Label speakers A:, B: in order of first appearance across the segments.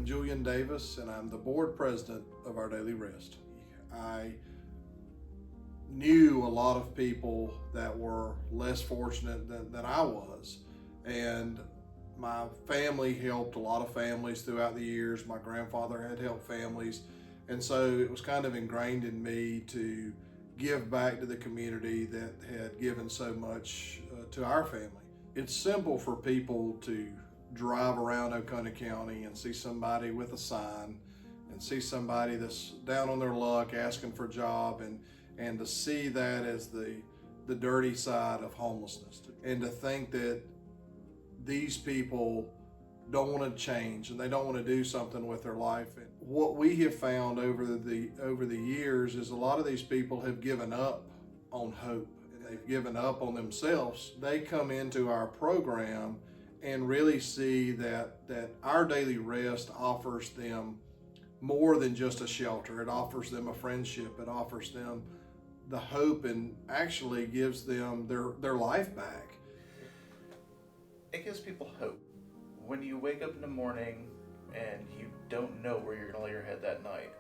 A: am Julian Davis, and I'm the board president of Our Daily Rest. I knew a lot of people that were less fortunate than I was, and my family helped a lot of families throughout the years. My grandfather had helped families, and so it was kind of ingrained in me to give back to the community that had given so much to our family. It's simple for people to drive around Oconee County and see somebody with a sign and see somebody that's down on their luck asking for a job, and to see that as the dirty side of homelessness, and to think that these people don't want to change and they don't want to do something with their life. And what we have found over the years is a lot of these people have given up on hope. They've given up on themselves. They come into our program and really see that Our Daily Rest offers them more than just a shelter. It offers them a friendship. It offers them the hope, and actually gives them their life back.
B: It gives people hope. When you wake up in the morning and you don't know where you're going to lay your head that night,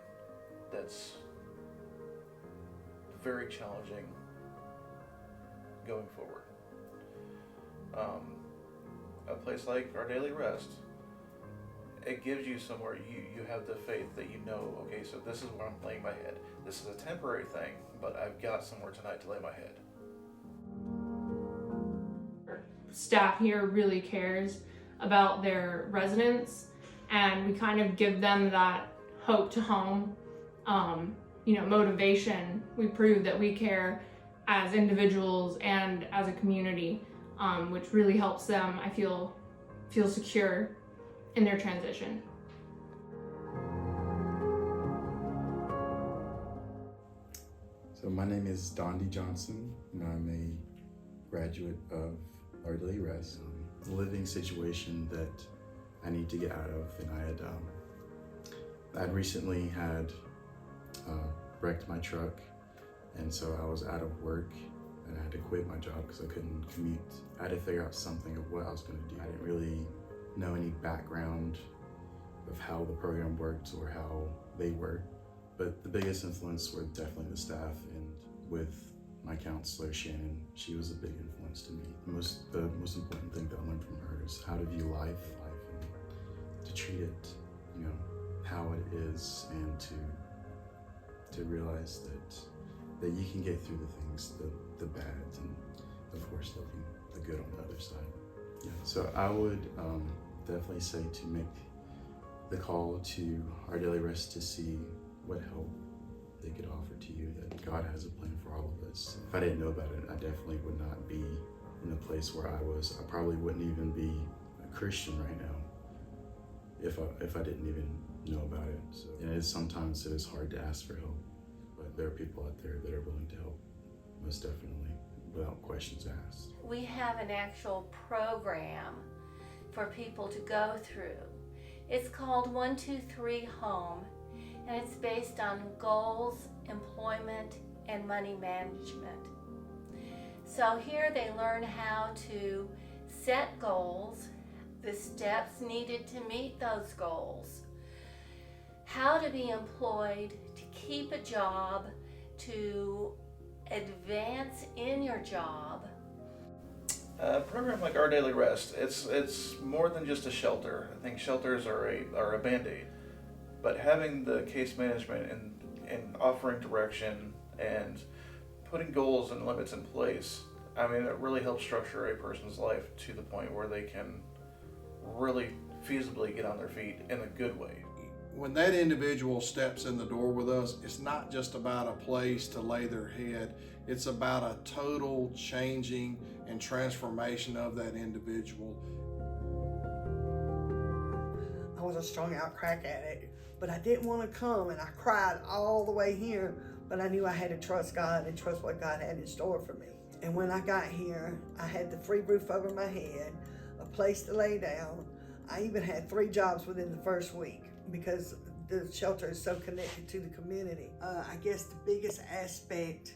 B: that's very challenging going forward. A place like Our Daily Rest, it gives you somewhere you have the faith that you know, okay, so this is where I'm laying my head. This is a temporary thing, but I've got somewhere tonight to lay my head.
C: Staff here really cares about their residents, and we kind of give them that hope to home, motivation. We prove that we care as individuals and as a community, which really helps them, I feel secure in their transition.
D: So my name is Dondi Johnson, and I'm a graduate of Our Daily Rest. The living situation that I need to get out of, and I'd recently had wrecked my truck, and so I was out of work and I had to quit my job because I couldn't commute. I had to figure out something of what I was going to do. I didn't really know any background of how the program worked or how they work, but the biggest influence were definitely the staff, and with my counselor, Shannon, she was a big influence to me. The most important thing that I learned from her is how to view life and to treat it, how it is, and to realize that you can get through the things, the bad, and of course looking the good on the other side. Yeah. So I would definitely say to make the call to Our Daily Rest to see what help they could offer to you, that God has a plan for all of us. If I didn't know about it, I definitely would not be in the place where I was. I probably wouldn't even be a Christian right now if I didn't even know about it. So, and sometimes it is hard to ask for help, but there are people out there that are willing to help, most definitely, without questions asked.
E: We have an actual program for people to go through. It's called 123 Home, and it's based on goals, employment, and money management. So here they learn how to set goals, the steps needed to meet those goals, how to be employed, to keep a job, to advance in your job.
B: A program like Our Daily Rest, it's more than just a shelter. I think shelters are a Band-Aid. But having the case management and offering direction and putting goals and limits in place, I mean, it really helps structure a person's life to the point where they can really feasibly get on their feet in a good way.
A: When that individual steps in the door with us, it's not just about a place to lay their head. It's about a total changing and transformation of that individual.
F: I was a strung out crack addict, but I didn't want to come, and I cried all the way here, but I knew I had to trust God and trust what God had in store for me. And when I got here, I had the free roof over my head, a place to lay down. I even had 3 jobs within the first week because the shelter is so connected to the community. I guess the biggest aspect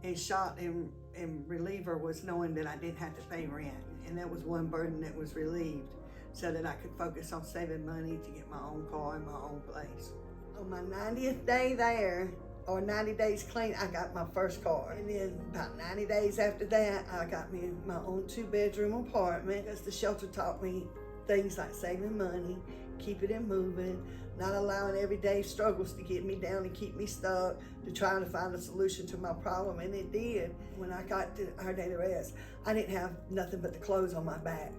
F: and shock and reliever was knowing that I didn't have to pay rent, and that was one burden that was relieved. so that I could focus on saving money to get my own car and my own place. On my 90th day there, or 90 days clean, I got my first car. And then about 90 days after that, I got me my own 2-bedroom apartment, because the shelter taught me things like saving money, keeping it moving, not allowing everyday struggles to get me down and keep me stuck, to trying to find a solution to my problem, and it did. When I got to Our Daily Rest, I didn't have nothing but the clothes on my back.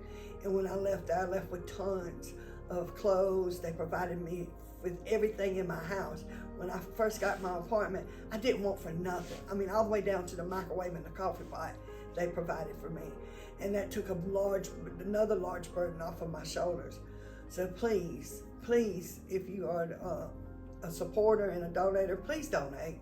F: And when I left there, I left with tons of clothes. They provided me with everything in my house. When I first got my apartment, I didn't want for nothing. I mean, all the way down to the microwave and the coffee pot, they provided for me. And that took another large burden off of my shoulders. So please, if you are a supporter and a donator, please donate,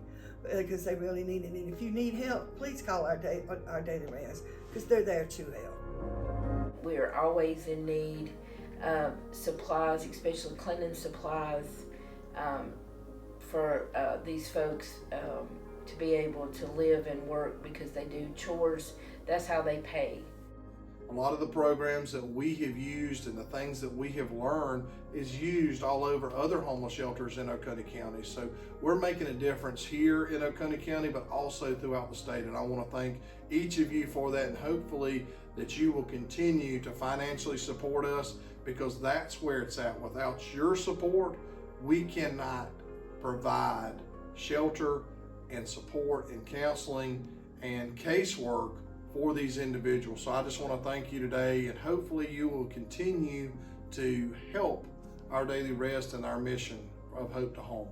F: because they really need it. And if you need help, please call Our Daily Rest, because they're there to help.
G: We are always in need of supplies, especially cleaning supplies, for these folks to be able to live and work, because they do chores. That's how they pay.
A: A lot of the programs that we have used and the things that we have learned is used all over other homeless shelters in Oconee County. So we're making a difference here in Oconee County, but also throughout the state. And I want to thank each of you for that, and hopefully that you will continue to financially support us, because that's where it's at. Without your support, we cannot provide shelter and support and counseling and casework for these individuals. So I just want to thank you today, and hopefully you will continue to help Our Daily Rest and our mission of Hope to Home.